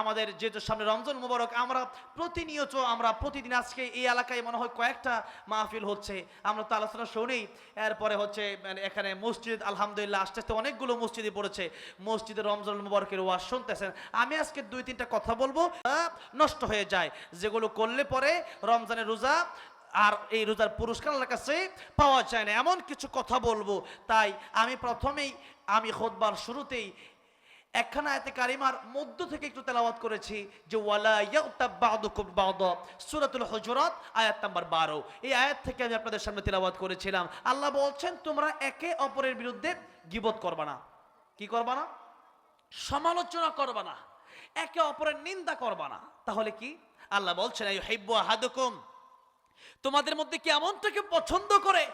আমাদের যেহেতু সামনে রমজান মুবারক, আমরা প্রতিদিন আজকে এই এলাকায় মনে হয় কয়েকটা মাহফিল হচ্ছে, আমরা তো আলোচনা শুনি। এরপরে হচ্ছে মানে এখানে মসজিদ আলহামদুলিল্লাহ আস্তে আস্তে অনেকগুলো মসজিদে পড়েছে, মসজিদে রমজান মুবারকের ওয়াজ শুনতেছেন। আমি আজকে 2-3টা কথা বলবো, নষ্ট হয়ে যায় যেগুলো করলে পরে রমজানের রোজা আর এই রোজার পুরস্কার আল্লাহর কাছে পাওয়া যায় না, এমন কিছু কথা বলবো। তাই আমি খুতবার শুরুতেই একখানা আয়াতে কারিমার মধ্য থেকে একটু তেলাওয়াত করেছি যে ওয়ালা ইয়াগতাব বা'দুকুম বা'দা, সূরাতুল হুজুরাত আয়াত নাম্বার 12। এই আয়াত থেকে আমি আপনাদের সামনে তেলাওয়াত করেছিলাম। আল্লাহ বলছেন তোমরা একে অপরের বিরুদ্ধে গীবত করবা না। কি করবা না? সমালোচনা করবা না, একে অপরের নিন্দা করবা না। তাহলে কি আল্লাহ বলছেন ইউহিব্বু আহাদুকুম, তোমাদের মধ্যে কি এমনটাকে পছন্দ করে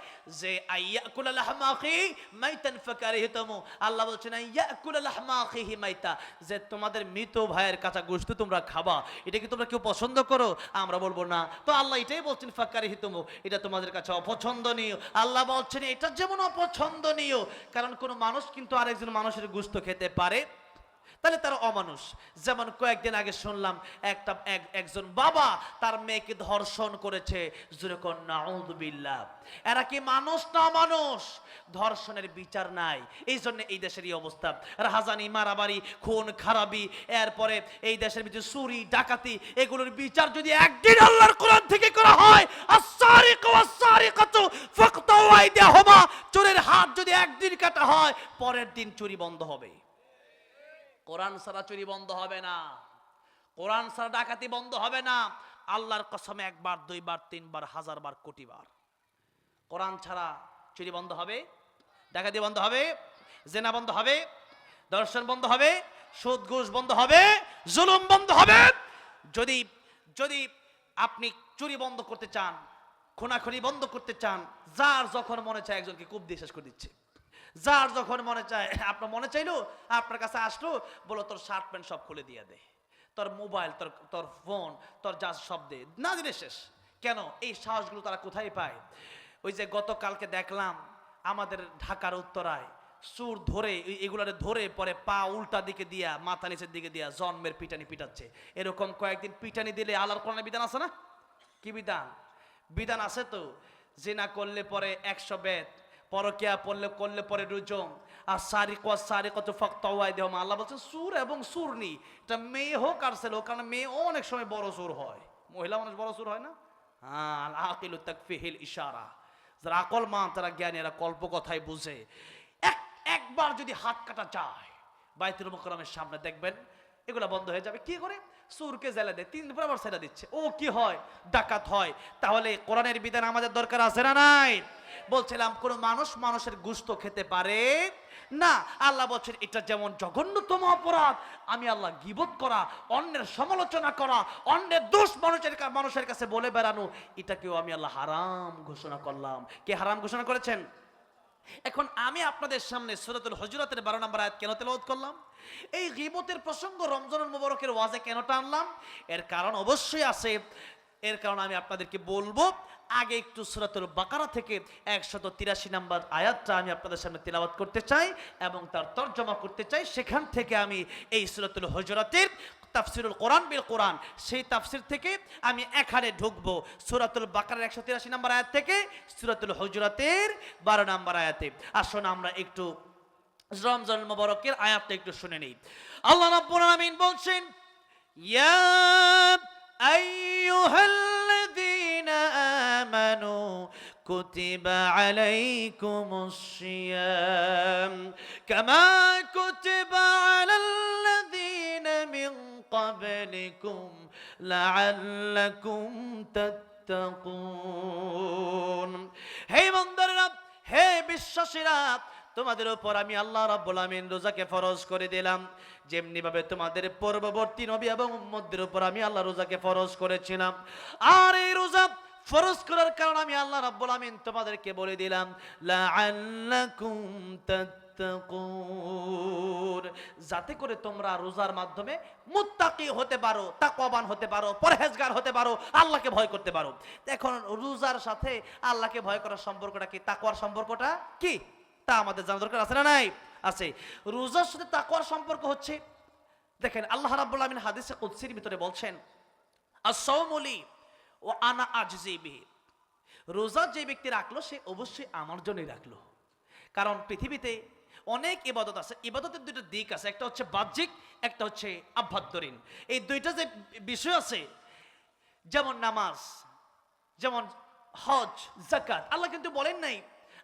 যে আইয়াকুলা লাহমা আখিহি মাইতান ফাকারিহতুমু, আল্লাহ বলছেন আইয়াকুলা লাহমা আখিহি মাইতা, যে তোমাদের মৃত ভাইয়ের কাঁচা গোশত তোমরা খাবা, এটা কি তোমরা কেউ পছন্দ করো? আমরা বলবো না। তো আল্লাহ এটাই বলছেন ফাকারিহতুমু, এটা তোমাদের কাছে অপছন্দনীয়। আল্লাহ বলছেন এটা যেমন অপছন্দনীয়, কারণ কোনো মানুষ কিন্তু আরেকজন মানুষের গোশত খেতে পারে, তাহলে তারা অমানুষ। যেমন কয়েকদিন আগে শুনলাম একজন বাবা তার মেয়েকে ধর্ষণ করেছে। যেরকম নাউযুবিল্লাহ, এরা কি মানুষ না অমানুষ? ধর্ষণের বিচার নাই, এই জন্য এই দেশের এই অবস্থা। রাহাজানি, মারামারি, খুন খারাপি, এরপরে এই দেশের ভিতরে চুরি ডাকাতি, এগুলোর বিচার যদি একদিন আল্লাহর কোরআন থেকে করা হয়, আস-সারিকু ওয়াস-সারিকাতু ফাকতাউ আইদিয়াহুমা, চোরের হাত যদি একদিন কাটা হয়, পরের দিন চুরি বন্ধ হবে। কোরআন ছাড়া চুরি বন্ধ হবে না, কোরআন ছাড়া ডাকাতি বন্ধ হবে না। আল্লাহর কসমে 1 বার 2 বার 3 বার 1000 বার কোটি বার কোরআন ছাড়া চুরি বন্ধ হবে, ডাকাতি বন্ধ হবে, জেনা বন্ধ হবে, ধর্ষণ বন্ধ হবে, সুদ ঘুষ বন্ধ হবে, জুলুম বন্ধ হবে। যদি যদি আপনি চুরি বন্ধ করতে চান, খুনাখুনি বন্ধ করতে চান, যার যখন মনে চায় একজনকে কূপ দিয়ে শেষ করে দিচ্ছে। যার যখন মনে চায়, আপনার মনে চাইলো, আপনার কাছে আসলো, বলো তোর শার্ট প্যান্ট সব খুলে দিয়ে দে, তোর মোবাইল, তোর ফোন, তোর যা সব দে, না দিলে শেষ। কেন? এই সাহসগুলো তারা কোথায় পায়? ওই যে গতকালকে দেখলাম আমাদের ঢাকার উত্তরায় সুর ধরে এগুলারে ধরে পরে পা উল্টা দিকে দিয়া মাথা নিচের দিকে দিয়া জন্মের পিটানি পিটাচ্ছে। এরকম কয়েকদিন পিটানি দিলে আল্লাহর কোরআনে বিধান আছে না? কি বিধান? বিধান আছে তো, জিনা করলে পরে 100 বেত, পরকিয়া করলে পরে রুজম, আর সারিকাতু ফাকতাউ আইদিয়াহুমা। আল্লাহ বলছেন সুর এবং সুরনি, এটা মেয়ে হোক আর ছেলে হোক, কারণ মেয়ে অনেক সময় বড় সুর হয়, মহিলা মানুষ বড় সুর হয় না। হ্যাঁ, আল আকিলু তাকফিহিল ইশারা, যারা আকলমান তারা জ্ঞানী, এরা কল্প কথাই বুঝে। একবার যদি হাত কাটা যায় বাইতুল মুকাররমের সামনে, দেখবেন এগুলা বন্ধ হয়ে যাবে। কি করে? সুরকে জেলে দেয়, 3 দিন পর আবার ছেড়ে দিচ্ছে। ও কি হয়? ডাকাত হয়। তাহলে কোরআনের বিধান আমাদের দরকার আছে না নাই? বলছিলাম কোন মানুষ মানুষের গোশত খেতে পারে না। আল্লাহ বলছেন এটা যেমন জঘন্যতম অপরাধ, আমি আল্লাহ গীবত করা, অন্যের সমালোচনা করা, অন্যের দোষ মানুষের কাছে বলে বেড়ানো, এটাকেও আমি আল্লাহ হারাম ঘোষণা করলাম। কে হারাম ঘোষণা করেছেন? এখন আমি আপনাদের সামনে সূরাতুল হুজুরাতের 12 নম্বর আয়াত কেন তেলাওয়াত করলাম? এই গীবতের প্রসঙ্গ রমজানুল মুবারকের ওয়াজে কেন টানলাম? এর কারণ অবশ্যই আছে। এর কারণ আমি আপনাদেরকে বলবো। আগে একটু সূরাতুল বাকারা থেকে 183 নম্বর আয়াতটা আমি আপনাদের সামনে তেলাওয়াত করতে চাই এবং তার তরজমা করতে চাই। সেখান থেকে আমি এই সূরাতুল হুজুরাতের তাফসিরুল কোরআন বিল কোরআন, সেই তাফসির থেকে আমি এখানে ঢুকবো। সূরাতুল বাকারার 183 নম্বর আয়াত থেকে সূরাতুল হুজুরাতের 12 নম্বর আয়াতে। আসুন আমরা একটু রমজান মুবারকের আয়াতটা একটু শুনে নেই। আল্লাহ রাব্বুল আলামিন বলছেন, ইয়া আইয়ুহাল্লাযীনা আমানু কুতিবা আলাইকুমুস সিয়াম কামা কুতিবা আলাল্লাযীনা মিন ক্বাবলিকুম লাআল্লাকুম তাত্তাকুন। হে ইমানদাররা, হে বিশ্বাসীরা, তোমাদের উপর আমি আল্লাহ রাব্বুল আমিন রোজাকে ফরজ করে দিলাম, যেমনি ভাবে তোমাদের পূর্ববর্তী নবী এবং উম্মতদের উপর আমি আল্লাহ রোজাকে ফরজ করেছিলাম। আর এই রোজা ফরজ করার কারণ আমি আল্লাহ রাব্বুল আমিন তোমাদেরকে বলে দিলাম, লাআল্লাকুম তাত্তাকুন, যাতে করে তোমরা রোজার মাধ্যমে মুত্তাকি হতে পারো, তাকওয়াবান হতে পারো, পরহেজগার হতে পারো, আল্লাহকে ভয় করতে পারো। এখন রোজার সাথে আল্লাহকে ভয় করার সম্পর্কটা কি? তাকওয়ার সম্পর্কটা কি তা আমাদের জানা দরকার আছে না নাই? আছে। রোজার সাথে তাকওয়ার সম্পর্ক হচ্ছে দেখেন আল্লাহ রাব্বুল আলামিন হাদিসে কুদসির ভিতরে বলছেন, আস-সাওমু লি ওয়া আনা আজজি বিহি। রোজা যে ব্যক্তি রাখলো সে অবশ্যই আমার জন্যই রাখলো। কারণ পৃথিবীতে অনেক ইবাদত আছে, ইবাদতের দুটো দিক আছে, একটা হচ্ছে বাহ্যিক, একটা হচ্ছে আভ্যন্তরীণ। এই দুইটা যে বিষয় আছে, যেমন নামাজ, যেমন হজ, যাকাত, আল্লাহ কিন্তু বলেন নাই,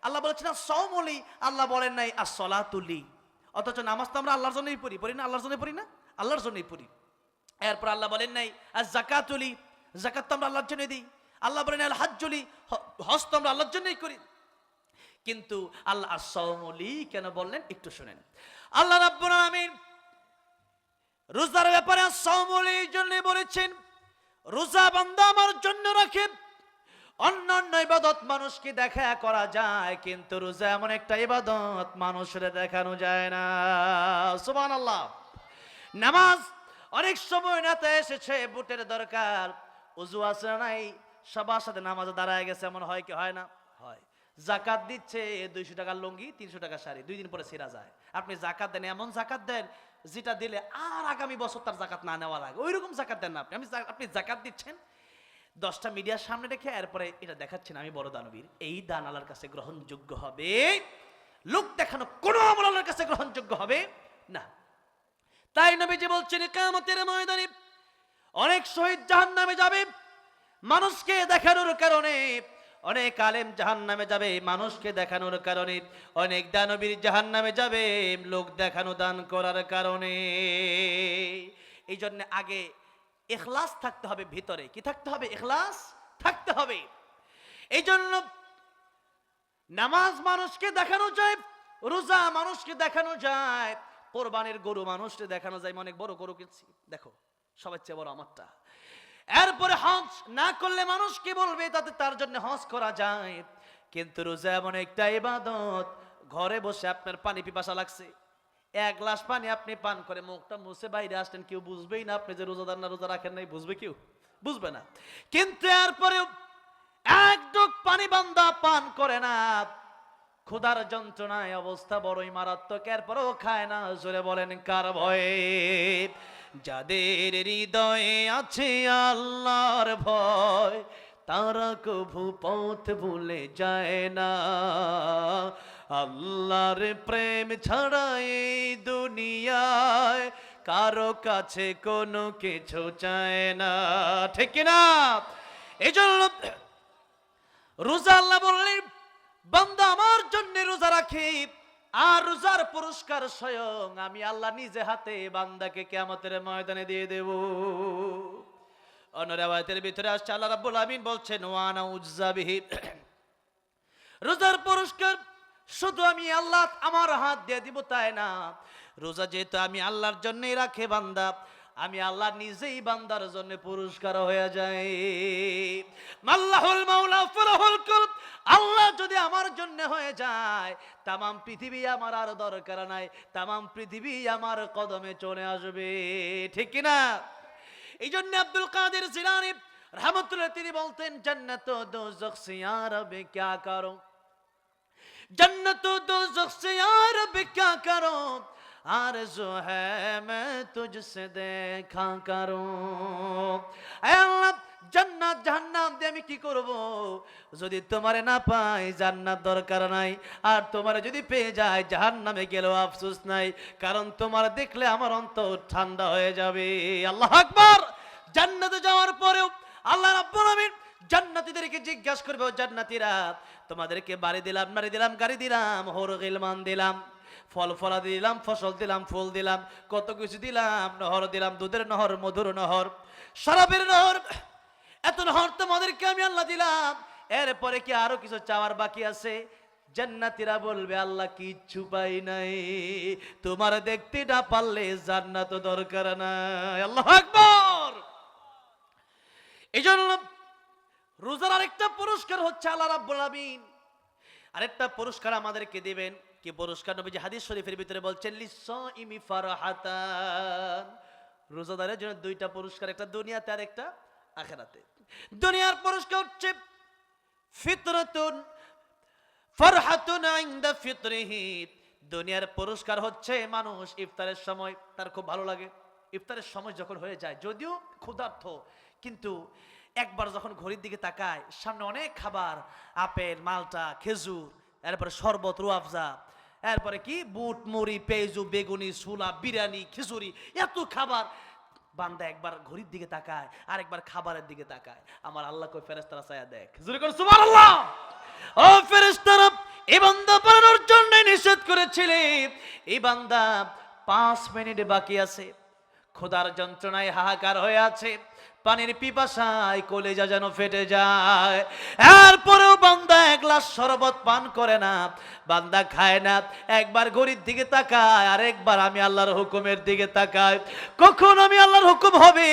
আল্লাহ বলেছেন আস-সাওমু লি, আল্লাহ বলেন নাই আস-সালাতু লি। অথচ নামাজ তো আমরা আল্লাহর জন্যই পড়ি না? আল্লাহর জন্যই পড়ি না? আল্লাহর জন্যই পড়ি। এরপর আল্লাহ বলেন নাই আজ-যাকাতু লি, যাকাত তো আমরা আল্লাহর জন্যই দিই। আল্লাহ বলেন আল হাজ্জু লি, হজ তো আমরা আল্লাহর জন্যই করি। কিন্তু আল্লাহ আস-সাওমু লি কেন বললেন একটু শুনেন। আল্লাহ রাব্বুল আলামিন রোজার ব্যাপারে আস-সাওমু লির জন্য বলেছেন, রোজা বান্দা আমার জন্য রাখে। অন্যান্য ইবাদত মানুষকে দেখা করা যায়, কিন্তু রোজা এমন একটা ইবাদত মানুষের দেখানো যায় না। সুবহানাল্লাহ। নামাজ অনেক সময় নাতে এসেছে, বুটের দরকার, ওযু আছে নাই, সবার সাথে নামাজে দাঁড়ায় গেছে, এমন হয় কি হয় না? হয়। যাকাত দিচ্ছে 200 টাকার লুঙ্গি, 300 টাকা শাড়ি, 2 দিন পরে ছিঁড়া যায়। আপনি যাকাত দেন, এমন যাকাত দেন যেটা দিলে আর আগামী বছর তার যাকাত না নেওয়া লাগে, ওইরকম যাকাত দেন না আপনি। আপনি যাকাত দিচ্ছেন 10টা মিডিয়ার সামনে রেখে, এরপরে এটা দেখাচ্ছেন আমি বড় দানবীর। এই দান আল্লাহর কাছে গ্রহণযোগ্য হবে? লোক দেখানো কোনো আমল আল্লাহর কাছে গ্রহণযোগ্য হবে না। তাই নবীজি বলছেন কিয়ামতের ময়দানে অনেক শহীদ জাহান্নামে যাবে মানুষকে দেখানোর কারণে, অনেক আলেম জাহান্নামে যাবে মানুষকে দেখানোর কারণে, অনেক দানবীর জাহান্নামে যাবে লোক দেখানো দান করার কারণে। এই জন্য আগে ইখলাস থাকতে হবে ভিতরে। কি থাকতে হবে? ইখলাস থাকতে হবে। এই জন্য নামাজ মানুষকে দেখানো যায়, রোজা মানুষকে দেখানো যায়, কোরবানির গরু মানুষকে দেখানো যায়, অনেক বড় গরু কিনছি, দেখো সবার চেয়ে বড় আমারটা। এরপরে হজ না করলে মানুষ কি বলবে, তাতে তার জন্য হজ করা যায়। কিন্তু রোজা এমন একটা ইবাদত, ঘরে বসে আপনার পানি পিপাসা লাগছে, 1 গ্লাস পানি আপনি পান করে মুখটা মুছে বাইরে আসলেন, কেউ বুঝবেই না আপনি যে রোজাদার না রোজা রাখেন নাই। বুঝবে কেউ? বুঝবে না। কিন্তু এরপরেও 1 ঢোক পানি বান্দা পান করে না, ক্ষুধার যন্ত্রণায় অবস্থা বড়ই মারাত্মক, এরপরেও খায় না। জোরে বলেন কার ভয়ে? যাদের হৃদয়ে আছে আল্লাহর ভয়, তারা কভু পথ ভুলে যায় না। আল্লাহর প্রেম ছাড়া এই দুনিয়ায় কারো কাছে কোনো কিছু চায় না। ঠিক না? এই জন্য রোজা আল্লাহ বললেন বান্দা আমার জন্য রোজা রাখি, আর রোজার পুরস্কার স্বয়ং আমি আল্লাহ নিজে হাতে বান্দাকে কিয়ামতের ময়দানে দিয়ে দেব। অন্য riwayতের ভিতরে আসছে আল্লাহ রাব্বুল আমিন বলছেন ওয়ানা উজ্জা বিহি, রোজার পুরস্কার শুধু আমি আল্লাহ আমার হাত দিয়ে দিব তাই না, রোজা যেহেতু আমি আল্লাহর জন্যই রাখে বান্দা, আমি আল্লাহ নিজেই বান্দার জন্য পুরস্কার হয়ে যায়। মাল্লাহুল মাওলা ফালাহুল কুল, আল্লাহ যদি আমার জন্য হয়ে যায়, তামাম পৃথিবী আমার আর দরকার নাই, তামাম পৃথিবী আমার কদমে চলে আসবে। ঠিক কি না? এই জন্য আব্দুল কাদের জিলানী রহমতুল্লাহ তিনি বলতেন জান্নাত ও দোজখ সে ইয়া রবে क्या करो, जन्नत दोज़ख से यार बे क्या करो, आरज़ू है मैं तुझसे देखा करूं। আল্লাহ জান্নাত জাহান্নাম দিয়ে আমি কি করব? যদি তোমারে না পাই জান্নাত দরকার নাই, আর তোমারে যদি পেয়ে যায় জাহান্নামে গেলেও আফসোস নাই, কারণ তোমার দেখলে আমার অন্তর ঠান্ডা হয়ে যাবে। আল্লাহু আকবার। জান্নাতে যাওয়ার পরেও আল্লাহ রাব্বুল আমিন জান্নাতীদেরকে জিজ্ঞাসা করবে, ও জান্নাতীরা তোমাদেরকে বাড়ি দিলাম, নারী দিলাম, গাড়ি দিলাম, হর গিলমান দিলাম, ফল ফলা দিলাম, ফসল দিলাম, ফুল দিলাম, কত কিছু দিলাম, নহর দিলাম, দুধের নহর, মধুর নহর, শরাবের নহর, এত নহর তোমাদেরকে আমি আল্লাহ দিলাম, এরপরে কি আরো কিছু চাওয়ার বাকি আছে? জান্নাতীরা বলবে আল্লাহ কিচ্ছু পাই নাই, তোমার দেখতে না পারলে জান্নাত দরকার নাই। আল্লাহু আকবার। এইজন্য রোজার আরেকটা পুরস্কার হচ্ছে আল্লাহ রাব্বুল আমিন আরেকটা পুরস্কার আমাদেরকে দিবেন। কি পুরস্কার? নবীজি হাদিস শরীফের ভিতরে বলছেন লিসাইমি ফারহাতান, রোজাদারের জন্য 2টা পুরস্কার, একটা দুনিয়াতে আর একটা আখিরাতে। দুনিয়ার পুরস্কার হচ্ছে ফিতরাতুন ফারহাতুন ইনদা ফিতরিহি, দুনিয়ার পুরস্কার হচ্ছে মানুষ ইফতারের সময় তার খুব ভালো লাগে, ইফতারের সময় যখন হয়ে যায়, যদিও ক্ষুধার্ত, কিন্তু একবার যখন ঘড়ির দিকে তাকায়, সামনে অনেক খাবার, আপেল, মালটা, খেজুর, এরপরে শরবত, রুয়াফজা, এরপরে কি বুট, মুড়ি, পেঁয়াজু, বেগুনি, ছোলা, বিরিয়ানি, খিচুড়ি, এত খাবার। বান্দা একবার ঘড়ির দিকে তাকায়, আর একবার খাবারের দিকে তাকায়। আমার আল্লাহ কই ফেরেশতারা চায়া দেখ, জোরে করে সুবহানাল্লাহ। ও ফেরেশতারা, এই বান্দা বানানোর জন্য নিষেধ করেছিলে, এই বান্দা 5 মিনিট বাকি আছে, খোদার যন্ত্রণায় হাহাকার হয়ে আছে, পানির পিপাসায় কলেজা যেন ফেটে যায়, এরপরেও বান্দা এক গ্লাস শরবত পান করে না, বান্দা খায় না। একবার ঘড়ির দিকে তাকায়, আর একবার আমি আল্লাহর হুকুমের দিকে তাকায়, কখন আমি আল্লাহর হুকুম হবে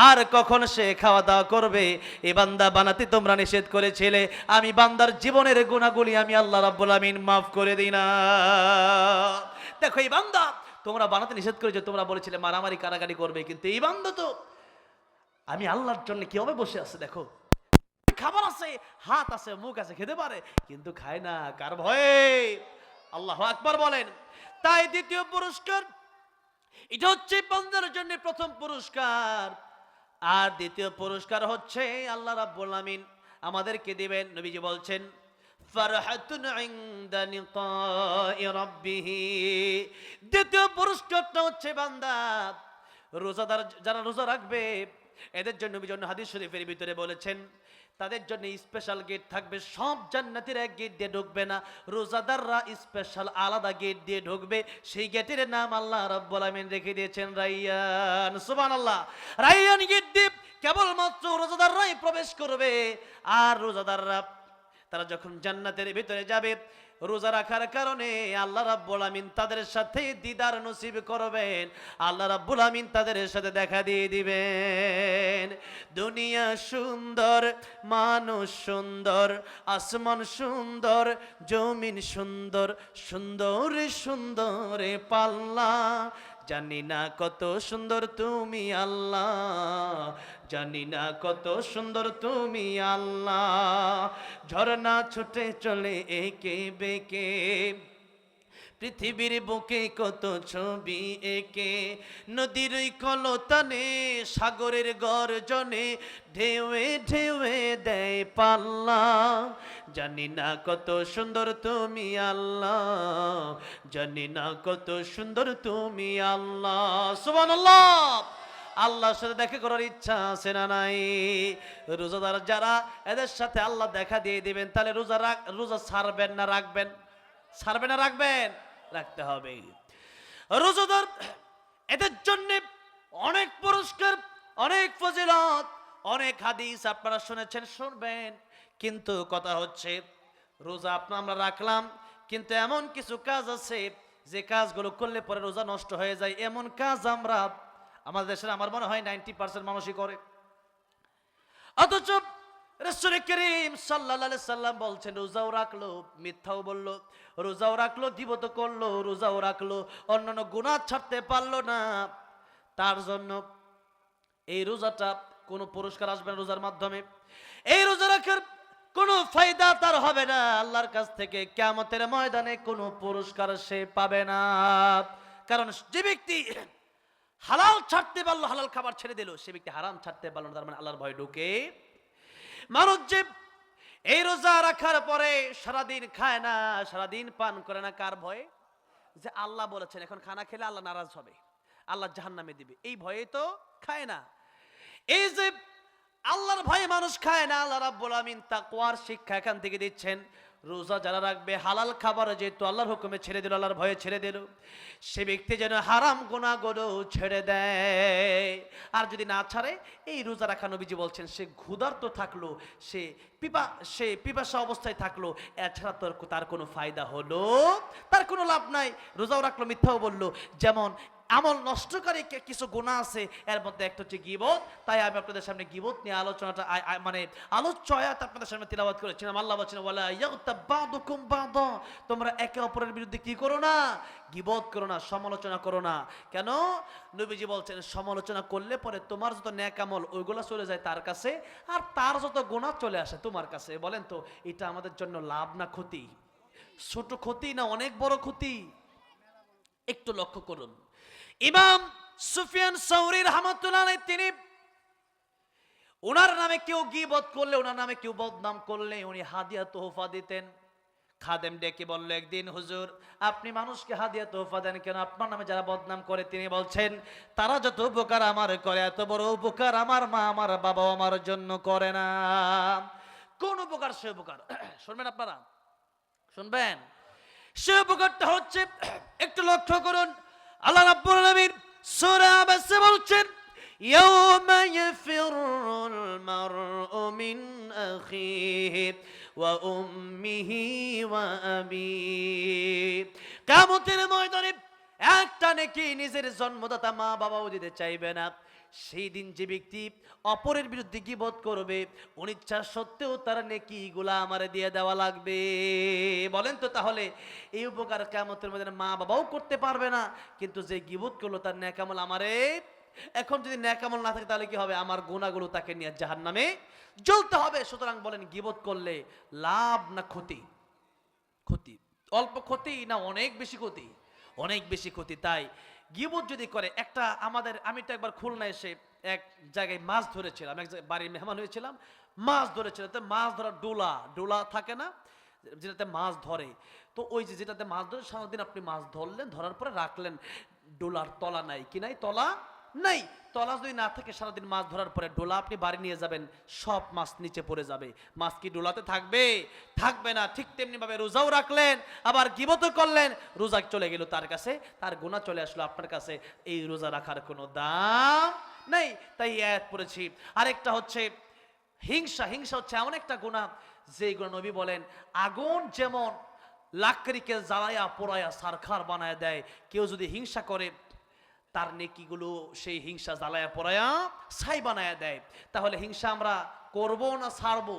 আর কখন সে খাওয়া দাওয়া করবে। এই বান্দা বানাতে তোমরা নিষেধ করেছিলে, আমি বান্দার জীবনের গুনাহগুলি আমি আল্লাহ রাব্বুল আমিন মাফ করে দিই না। দেখো এই বান্দা তোমরা বানাতে নিষেধ করেছো, তোমরা বলেছিলে মারামারি কারাগারি করবে, কিন্তু এই বান্দা তো আমি আল্লাহর জন্য কিভাবে বসে আছে, দেখো খাবার আছে, হাত আছে, মুখ আছে, খেতে পারে, কিন্তু খায় না, কার ভয়ে? আল্লাহু আকবার বলেন। তাই দ্বিতীয় পুরস্কার, এটা হচ্ছে বান্দার জন্য প্রথম পুরস্কার। আর দ্বিতীয় পুরস্কার হচ্ছে আল্লাহ রাব্বুল আমিন আমাদেরকে দিবেন। নবীজি বলছেন ফারহাতুন ইনদা লিকাই রাব্বিহ। দ্বিতীয় পুরস্কারটা হচ্ছে বান্দা রোজাদার, যারা রোজা রাখবে এদের জন্য নবী জন্য হাদিস শরীফের ভিতরে বলেছেন তাদের জন্য স্পেশাল গেট থাকবে। সব জান্নাতের এক গেট দিয়ে ঢুকবে না, রোজাদাররা স্পেশাল আলাদা গেট দিয়ে ঢুকবে। সেই গেটের নাম আল্লাহ রাব্বুল আমিন রেখে দিয়েছেন রাইয়ান। সুবহানাল্লাহ। রাইয়ান গেট দিয়ে কেবলমাত্র রোজাদাররাই প্রবেশ করবে। আর রোজাদাররা তারা যখন জান্নাতের ভিতরে যাবে, রোজা রাখার কারণে আল্লাহ রাব্বুল আমিন তাদের সাথে দিদার নসিব করবেন, আল্লাহ রাব্বুল আমিন তাদের সাথে দেখা দিয়ে দিবেন। দুনিয়া সুন্দর, মানুষ সুন্দর, আসমান সুন্দর, জমিন সুন্দর, সুন্দর সুন্দর পাল্লা, জানি না কত সুন্দর তুমি আল্লাহ, জানি না কত সুন্দর তুমি আল্লাহ। ঝর্ণা ছুটে চলে একে বেঁকে, পৃথিবীর বুকে কত ছবি একে, নদীর কলতানে, সাগরের গর্জনে, ঢেউয়ে ঢেউয়ে দেয় পাল্লা, জানি না কত সুন্দর তুমি আল্লাহ, জানি না কত সুন্দর তুমি আল্লাহ। সুবহানাল্লাহ। আল্লাহর সাথে দেখা করার ইচ্ছা আছে না নাই? রোজাদার যারা, এদের সাথে আল্লাহ দেখা দিয়ে দিবেন। তাহলে রোজা ছাড়বেন না রাখবেন? ছাড়বেন না রাখবেন? রাখতে হবে। রোজাদার এদের জন্য অনেক পুরস্কার, অনেক ফজিলত, অনেক হাদিস আপনারা শুনেছেন, শুনবেন। কিন্তু কথা হচ্ছে রোজা আমরা রাখলাম, কিন্তু এমন কিছু কাজ আছে যে কাজগুলো করলে পরে রোজা নষ্ট হয়ে যায়। এমন কাজ আমরা আমাদের দেশের আমার মনে হয় 90% মানুষই করে। অথচ রাসূল করিম সাল্লাল্লাহু আলাইহি সাল্লাম বলছেন রোজাও রাখলো, মিথ্যাও বললো, রোজাও রাখলো, গীবত করলো, রোজাও রাখলো, অন্যান্য গুনাহ ছাড়তে পারলো না, তার জন্য এই রোজাটা কোনো পুরস্কার আসবে না রোজার মাধ্যমে। এই রোজা রাখার কোনো ফায়দা তার হবে না আল্লাহর কাছ থেকে। কিয়ামতের ময়দানে কোনো পুরস্কার সে পাবে না। কারণ যে ব্যক্তি হালাল ছাড়তে পারলো, হালাল খাবার ছেড়ে দিল, সে ব্যক্তি হারাম ছাড়তে পারলো না, তার মানে আল্লাহর ভয় ঢুকে। মানুষ যে এই রোজা রাখার পরে সারাদিন খায় না, সারাদিন পান করে না, কার ভয়ে? যে আল্লাহ বলেছেন এখন খানা খেলে আল্লাহ নারাজ হবে, আল্লাহ জাহান্নামে দিবে, এই ভয়ে তো খায় না। এই যে আল্লাহর ভয়ে মানুষ খায় না, আল্লাহ রাব্বুল আমিন তাকওয়ার শিক্ষা এখান থেকে দিচ্ছেন। রোজা যারা রাখবে, হালাল খাবার যেহেতু আল্লাহর হুকুমে ছেড়ে দিল, আল্লাহর ভয়ে ছেড়ে দিল, সে ব্যক্তি যেন হারাম গুনাহগুলো ছেড়ে দেয়। আর যদি না ছাড়ে, এই রোজা রাখা নবীজি বলছেন সে ক্ষুধার্ত থাকলো, সে পিপাসা অবস্থায় থাকলো, এছাড়া তার কোনো ফায়দা হলো, তার কোনো লাভ নাই। রোজাও রাখলো, মিথ্যাও বললো। যেমন আমল নষ্টকারী কিছু গুনাহ আছে, এর মধ্যে একটা হচ্ছে গীবত। তাই আমি আপনাদের সামনে গীবত নিয়ে আলোচনাটা মানে আলোচ্য আয়াত আপনাদের সামনে তিলাওয়াত করেছিলাম। আল্লাহ বলেছেন ওয়ালা ইয়াগতাব বাদুকুম বাদা, তোমরা একে অপরের বিরুদ্ধে কি করো না? গীবত করো না, সমালোচনা করো না। কেন? নবীজি বলছেন সমালোচনা করলে পরে তোমার যত নেক আমল ওইগুলো চলে যায় তার কাছে, আর তার যত গুনাহ চলে আসে তোমার কাছে। বলেন তো এটা আমাদের জন্য লাভ না ক্ষতি? ছোট ক্ষতি না অনেক বড় ক্ষতি? একটু লক্ষ্য করুন। ইমাম সুফিয়ান সাউরি রাহমাতুল্লাহ আলাইহি তিনি ওনার নামে কেউ গীবত করলে, ওনার নামে কেউ বদনাম করলে উনি হাদিয়া তোহফা দিতেন। খাদেম ডেকে বলল একদিন, হুজুর আপনি মানুষকে হাদিয়া তোহফা দেন কেন? আপনার নামে যারা বদনাম করে, তিনি বলছেন তারা যত উপকার আমার করে এত বড় উপকার আমার মা আমার বাবা আমার জন্য করে না। কোন উপকার? সে উপকার শুনবেন আপনারা, শুনবেন। সে উপকারটা হচ্ছে, একটু লক্ষ্য করুন, আল্লাহ রাব্বুল আলামিন সূরা আবাসে বলছেন ইয়াউমা ইয়াফিরুল মারউ মিন আখিহি ওয়া উম্মিহি ওয়া আবিহি। কিয়ামতের ময়দানে একটা নেকি নিজের জন্মদাতা মা বাবাও দিতে চাইবে না। সেই দিন যে ব্যক্তি অপরের বিরুদ্ধে গীবত করবে, অনিচ্ছা সত্ত্বেও তার নেকিগুলা আমারে দিয়ে দেওয়া লাগবে। বলেন তো তাহলে এই উপকার কিয়ামতের ময়দানে মা বাবাও করতে পারবে না, কিন্তু যে গীবত করলো তার নেক আমল আমারে। এখন যদি নেক আমল না থাকে তাহলে কি হবে? আমার গুনাহগুলো তাকে নিয়ে জাহান্নামে জ্বলতে হবে। সুতরাং বলেন গীবত করলে লাভ না ক্ষতি? ক্ষতি। অল্প ক্ষতি না অনেক বেশি ক্ষতি? অনেক বেশি ক্ষতি। তাই গীবত যদি করে একটা আমি তো একবার খুলনা এসে এক জায়গায় মাছ ধরেছিলাম, এক জায়গায় বাড়ির মেহমান হয়েছিলাম, মাছ ধরেছিলাম। তো মাছ ধরার ডোলা থাকে না, যেটাতে মাছ ধরে, তো ওই যেটাতে মাছ ধরে সারাদিন আপনি মাছ ধরলেন, ধরার পরে রাখলেন, ডোলার তলা নাই, কি নাই? তলা নাই। তলা যদি না থাকে, সারাদিন মাছ ধরার পরে ডোলা আপনি বাড়ি নিয়ে যাবেন, সব মাছ নিচে পড়ে যাবে। মাছ কি ডোলাতে থাকবে? থাকবে না। ঠিক তেমনি ভাবে রোজাও রাখলেন, আবার গীবতও করলেন, রোজা চলে গেল তার কাছে, তার গুনাহ চলে আসলো আপনার কাছে। এই রোজা রাখার কোনো দাম নেই। তাই আয়াত পড়েছি। আরেকটা হচ্ছে হিংসা। হিংসা হচ্ছে এমন একটা গুনাহ যে গুনাহ নবী বলেন আগুন যেমন লাকড়িকে জ্বালায়া পোড়ায়া সারখার বানায় দেয়, কেউ যদি হিংসা করে তার নেকিগুলো সেই হিংসা জ্বালায়া পোড়ায়া ছাই বানায়া দেয়। তাহলে হিংসা আমরা করব না ছাড়বো?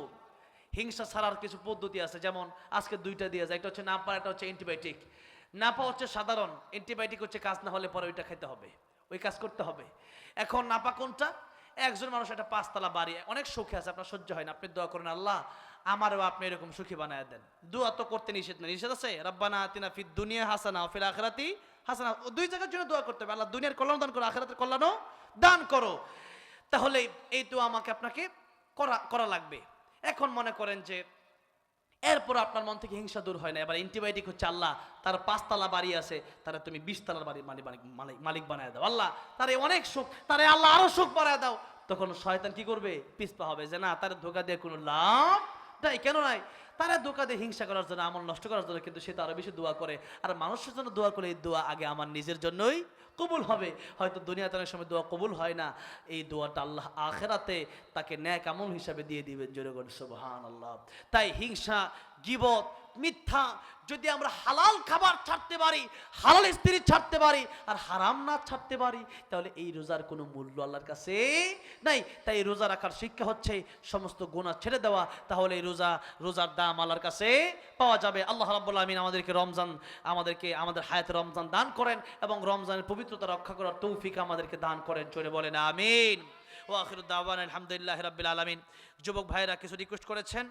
হিংসা ছাড়ার কিছু পদ্ধতি আছে, যেমন আজকে দুইটা দিয়ে যায়, একটা হচ্ছে নাপা, একটা হচ্ছে অ্যান্টিবায়োটিক। নাপা হচ্ছে সাধারণ, অ্যান্টিবায়োটিক হচ্ছে কাজ না হলে পরে ওইটা খেতে হবে, ওই কাজ করতে হবে। এখন নাপা কোনটা? একজন মানুষ একটা 5 তলা বাড়ি, অনেক সুখে আছে, আপনার সহ্য হয় না, আপনি দোয়া করেন আল্লাহ আমারও আপনি এরকম সুখী বানায় দেন। দোয়া তো করতে নিষেধ না, নিষেধ আছে? রব্বানা আতিনা ফিদ দুনিয়া হাসানা ওয়া ফিল আখিরাতি হাসানা। দুই জায়গার জন্য দোয়া করতে হবে, আল্লাহ দুনিয়ার কল্যাণ দান করো, আখিরাতের কল্যাণও দান করো। তাহলে এই দোয়া আমাকে আপনাকে করা লাগবে। এখন মনে করেন যে এরপর আপনার মন থেকে হিংসা দূর হয় না, এবার অ্যান্টিবায়োটিক হচ্ছে আল্লাহ তার 5 তলা বাড়ি আছে, তারা তুমি 20 তলার বাড়ি মালিক বানায় দাও। আল্লাহ তারে অনেক সুখ, তারে আল্লাহ আরো সুখ বাড়ায় দাও। তখন শয়তান কি করবে? পিছপা হবে যে না, তার ধোকা দিয়ে কোনো লাভ নাই। কেন নাই? তারা ধোকা দিয়ে হিংসা করার জন্য, আমল নষ্ট করার জন্য, কিন্তু সে তো আরো বেশি দোয়া করে। আর মানুষের জন্য দোয়া করে, এই দোয়া আগে আমার নিজের জন্যই কবুল হবে। হয়তো দুনিয়াতে অনেক সময় দোয়া কবুল হয় না, এই দোয়াটা আল্লাহ আখেরাতে তাকে নেক আমল হিসাবে দিয়ে দিবেন। জোরে বলেন সুবহানাল্লাহ। তাই হিংসা, গীবত, মিথ্যা যদি আমরা হালাল খাবার ছাড়তে পারি, হালাল স্ত্রী ছাড়তে পারি, আর হারাম না ছাড়তে পারি, তাহলে এই রোজার কোনো মূল্য আল্লাহর কাছে নাই। তাই রোজা রাখার শিক্ষা হচ্ছে সমস্ত গুনাহ ছেড়ে দেওয়া। তাহলে এই রোজার দাম আল্লাহর কাছে পাওয়া যাবে। আল্লাহ রাব্বুল আমিন আমাদের হায়াতে রমজান দান করেন এবং রমজানের পবিত্রতা রক্ষা করার তৌফিক আমাদেরকে দান করেন। জোরে বলেন আমিন। ওয়া আখিরু দাওয়ানা আলহামদুলিল্লাহি রাব্বিল আলামিন। যুবক ভাইরা কিছু রিকোয়েস্ট করেছেন,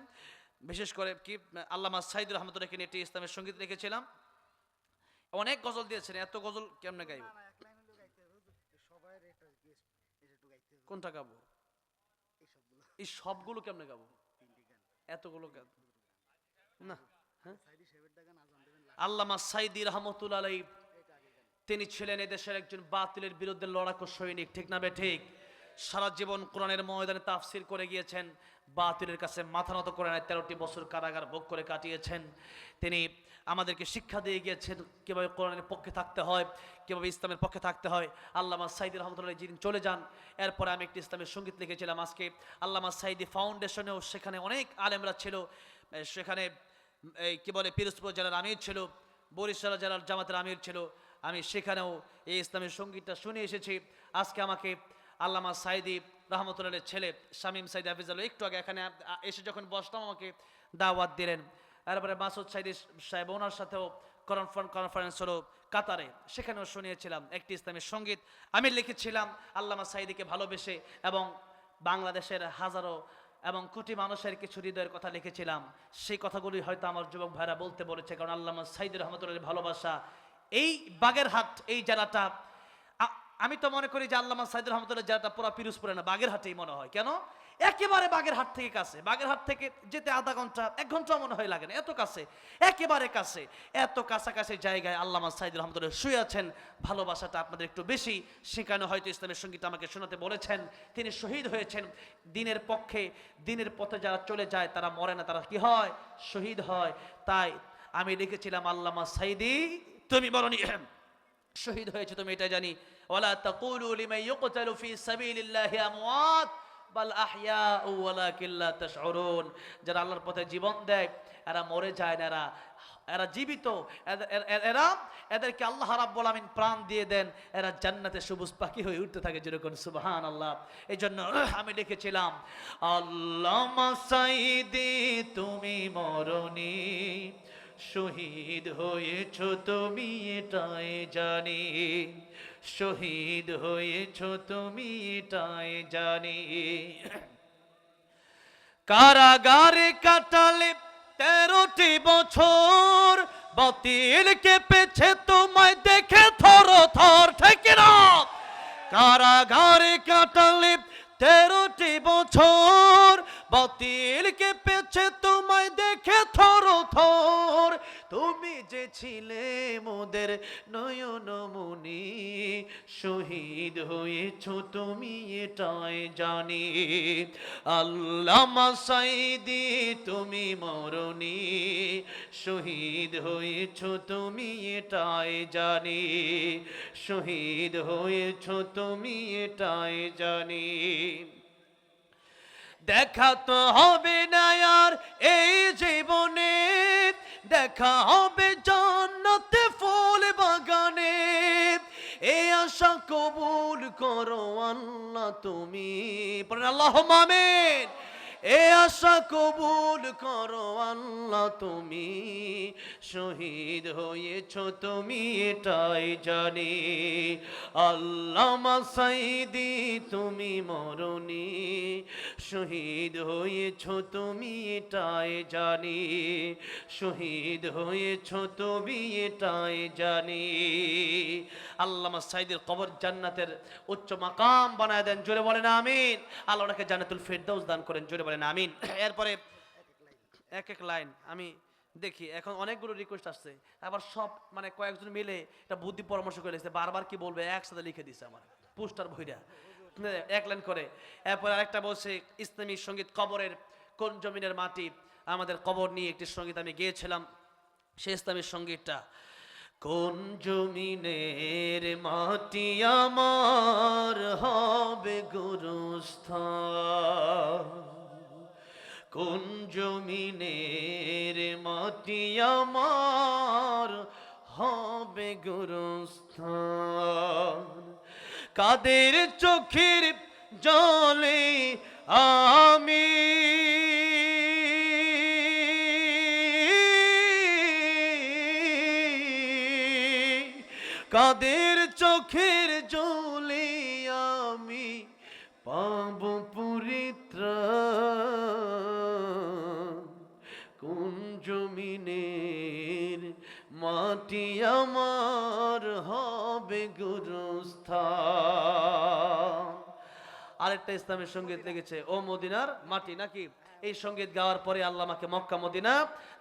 বিশেষ করে কি আল্লামা সাইদুর রহমতুল্লাহকে নিয়ে একটি ইসলামের সঙ্গীত লিখেছিলাম। অনেক গজল দিয়েছেন, এত গজল কেমনে গাইব? কোনটা গাবো? এই সবগুলো কেমনে গাবো? এতগুলো না। হ্যাঁ, আল্লামা সাইদি রহমতুল্লাহ আলাইহি তিনি ছিলেন এদেশের একজন বাতিলের বিরুদ্ধে লড়াকু সৈনিক, ঠিক না বেঠিক? সারা জীবন কোরআনের ময়দানে তাফসির করে গিয়েছেন, বাতিলের কাছে মাথা নত করে নাই, 13টি বছর কারাগার ভোগ করে কাটিয়েছেন। তিনি আমাদেরকে শিক্ষা দিয়ে গিয়েছেন কিভাবে কোরআনের পক্ষে থাকতে হয়, কিভাবে ইসলামের পক্ষে থাকতে হয়। আল্লামা সাইদি রহমতুল্লাহ যেদিন চলে যান, এরপরে আমি একটি ইসলামের সঙ্গীত লিখেছিলাম। আজকে আল্লামা সাইদি ফাউন্ডেশনেও সেখানে অনেক আলেমরা ছিল, সেখানে কি বলে পিরোজপুর জেলার আমির ছিল, বরিশাল জেলার জামাতের আমির ছিল। আমি সেখানেও এই ইসলামের সঙ্গীতটা শুনে এসেছি। আজকে আমাকে আল্লামা সাইদি রহমতুল্লাহের ছেলে শামীম সাইদি হাফিজাল্লাহ একটু আগে এখানে এসে যখন বসলাম আমাকে দাওয়াত দিলেন। তারপরে মাসুদ সাইদি সাহেব, ওনার সাথেও কনফারেন্স হলো কাতারে, সেখানেও শুনিয়েছিলাম একটি ইসলামের সঙ্গীত আমি লিখেছিলাম আল্লামা সাইদিকে ভালোবেসে, এবং বাংলাদেশের হাজারো এবং কোটি মানুষের কিছু হৃদয়ের কথা লিখেছিলাম। সেই কথাগুলি হয়তো আমার যুবক ভাইরা বলতে বলেছে, কারণ আল্লামা সাইদি রহমতুল্লাহের ভালোবাসা এই বাগেরহাট এই জেলাটা আমি তো মনে করি যে আল্লামা সাইদুর রহমতুল্লাহ যেটা পুরা পিরোজপুরে না, বাগেরহাটেই মনে হয়। কেন? একেবারে বাগেরহাট থেকে কাছে, বাগেরহাট থেকে যেতে আধা ঘন্টা 1 ঘন্টা মনে হয় লাগে না, এত কাছে, একেবারে কাছে। এত কাছাকাছি জায়গায় আল্লামা সাইদুর রহমতুল্লাহ শুয়ে আছেন। ভালোবাসাটা আপনাদের একটু বেশি, সেখানে হয়তো ইসলামের সঙ্গীত আমাকে শোনাতে বলেছেন। তিনি শহীদ হয়েছেন দিনের পক্ষে। দিনের পথে যারা চলে যায় তারা মরে না, তারা কি হয়? শহীদ হয়। তাই আমি লিখেছিলাম, আল্লামা সাইদি তুমি বলনি শহীদ হয়েছে, তুমি এটা জানি। ওয়ালা তাকুলু লিমান ইউকতালু ফি সাবিলিল্লাহি আমওয়াত বাল আহইয়াউ ওয়ালাকিন লা তাশউরুন। যারা আল্লাহর পথে জীবন দেয় এরা মরে যায় না, এরা জীবিত। এদেরকে আল্লাহ রাব্বুল আমিন প্রাণ দিয়ে দেন, এরা জান্নাতে সবুজ পাখি হয়ে উঠতে থাকে, যেরকম সুবহানাল্লাহ। এই জন্য আমি লিখেছিলাম, আল্লামা সাইদি তুমি মরনি, শহীদ হয়েছ তুমি এটাই জানি, শহীদ হয়েছ তুমি এটাই জানি। কারাগারে কাটালে 13টি বছর, বাতিল কেঁপেছে তোমায় দেখে থর থর, ঠিক না? কারাগারে কাটালে 13টি বছর, বাতিল কেঁপেছে তোমায় দেখে থর থর। তুমি যে ছিলে মোদের নয়নমণি, শহীদ হয়েছ তুমি এটাই জানি। আল্লামা সাইদি তুমি মরনি, শহীদ হয়েছ তুমি এটাই জানি, শহীদ হয়েছ তুমি এটাই জানি। দেখা তো হবে না আর এই জীবনে, দেখা হবে জান্নাতে ফুল বাগানে। এই আশা কবুল করো আল্লাহ তুমি, পড়েন আল্লাহুম্মা আমিন। এ আশা কবুল করো আল্লাহ তুমি, শহীদ হয়েছ তুমি এটাই জানি। আল্লামা সাইদি তুমি মরনি, শহীদ হয়েছ তুমি এটাই জানি, শহীদ হয়েছ তুমি এটাই জানি। আল্লামা সাইদির কবর জান্নাতের উচ্চ মাকাম বানায় দেন, জোরে বলেন আমিন। আল্লাহ ওনাকে জান্নাতুল ফেরদাউস দান করেন, জোরে বলেন আমিন। এরপরে এক এক লাইন আমি দেখি, এখন অনেকগুলো রিকোয়েস্ট আসছে, আবার সব মানে কয়েকজন মিলে একটা বুদ্ধি পরামর্শ করে লিখছে, বারবার কি বলবে একসাথে লিখে দিছে আমার পোস্টার ভইরা এক লাইন করে। এরপর আরেকটা বলছে ইসলামী সঙ্গীত কবরের কোন জমিনের মাটি, আমাদের কবর নিয়ে একটি সঙ্গীত আমি গেয়েছিলাম। সেই ইসলামী সঙ্গীতটা, কোন জমিনের মাটি আমার হবে গুরুস্থান, কোন জমিনের মাটি আমার হবে গুরুস্থান। কাদের চোখের জলে আমি কাদের চোখের জলে আমি পাব পরিত্রাণ, কোন জমিনের মাটি আমার হবে গুরুস্থান। আরেকটা ইসলামের সঙ্গীত লেগেছে, ও মদিনার মাটি নাকি। এই সঙ্গীত গাওয়ার পরে আল্লাহ আমাকে মক্কা মদিনা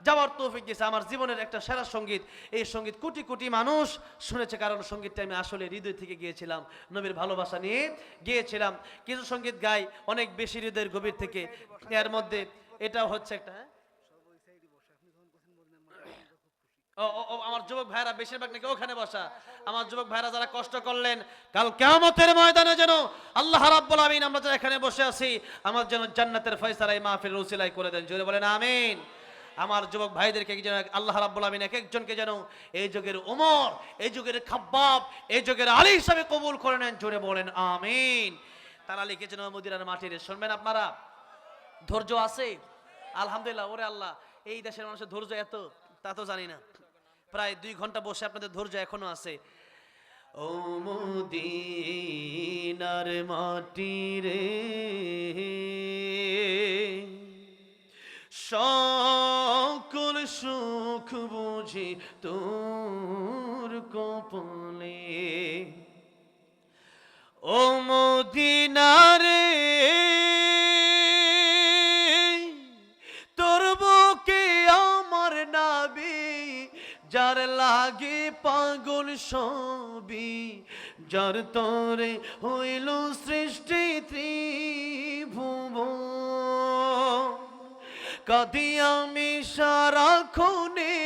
যাওয়ার তৌফিক দিয়েছে, আমার জীবনের একটা সেরা সঙ্গীত। এই সঙ্গীত কোটি কোটি মানুষ শুনেছে, কারণ সঙ্গীতটা আমি আসলে হৃদয় থেকে গিয়েছিলাম, নবীর ভালোবাসা নিয়ে গিয়েছিলাম। কিছু সঙ্গীত গাই অনেক বেশি হৃদয়ের গভীর থেকে, এর মধ্যে এটাও হচ্ছে একটা। আমার যুবক ভাইরা বেশিরভাগ নাকি ওখানে বসা, আমার যুবক ভাইরা যারা কষ্ট করলেন, কাল কিয়ামতের ময়দানে যেন আল্লাহ রাব্বুল আমিন আমরা যারা এখানে বসে আছি, আমার যেন জান্নাতের ফয়সালা এই মাহফিলের উসিলায় করে দেন, জোরে বলেন আমিন। আমার যুবক ভাইদেরকে যেন আল্লাহ রাব্বুল আমিন এক একজনকে যেন এই যুগের ওমর, এই যুগের খাব্বাব, এই যুগের আলী হিসাবে কবুল করে নেন, জোরে বলেন আমিন। তারা লিখেছেন মদিনার মাটির, শুনবেন আপনারা, ধৈর্য আছে আলহামদুলিল্লাহ। ওরে আল্লাহ, এই দেশের মানুষের ধৈর্য এত তা তো জানি না। প্রায় 2 ঘন্টা বসে আপনাদের ধৈর্য এখনো আছে। ও মদিনার মাটি রে, সকল সুখ বুঝি তোর কপালে, ও মদিনারে তোর বুকে আমার নাবি যার লাগে পাগল সবই যার তরে হইল সৃষ্টি ত্রিভুবন কাঁদি আমি সারাক্ষণে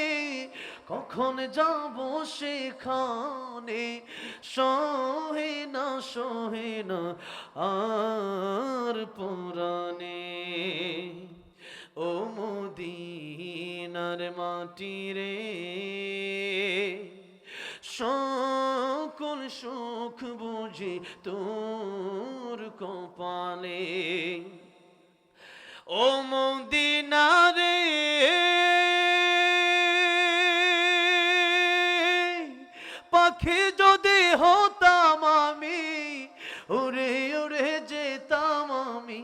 কখন যাব সেখানে সহে না আর পুরানে ও মদিনার মাটি রে সকল সুখ বুঝি তোর কপালে ও মদিনারে পাখি যদি হতাম আমি উড়ে উড়ে যেতাম আমি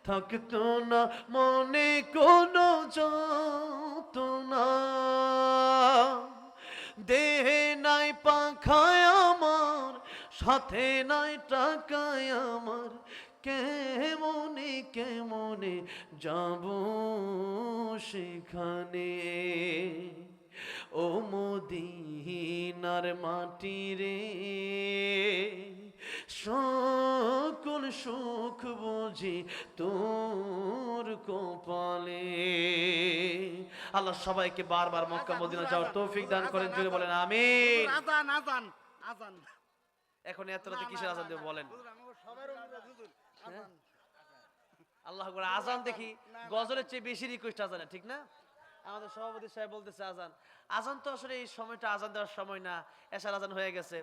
থাকতো না মনে কোনো যন্ত্রণা দেহে নাই পাখায় আমার সাথে নাই টাকায় আমার কেমনে যাব সেখানে ও মদিনার মাটি রে সকল সুখ বুঝি তোর কপালে আল্লাহ সবাইকে বারবার মক্কা মদিনা যাওয়ার তৌফিক দান করেন জোরে বলেন আমিন আজান আজান আজান এখন এত রাতে কিসের আজান দেব বলেন আল্লাহ আকবার আজান দেখি গজলের চেয়ে বেশি রিকোয়েস্ট আজানে ঠিক না আমাদের সভাপতি সাহেব বলতেছে আজান আজান তো আসলে এই সময়টা আজান দেওয়ার সময় না এশার আজান হয়ে গেছে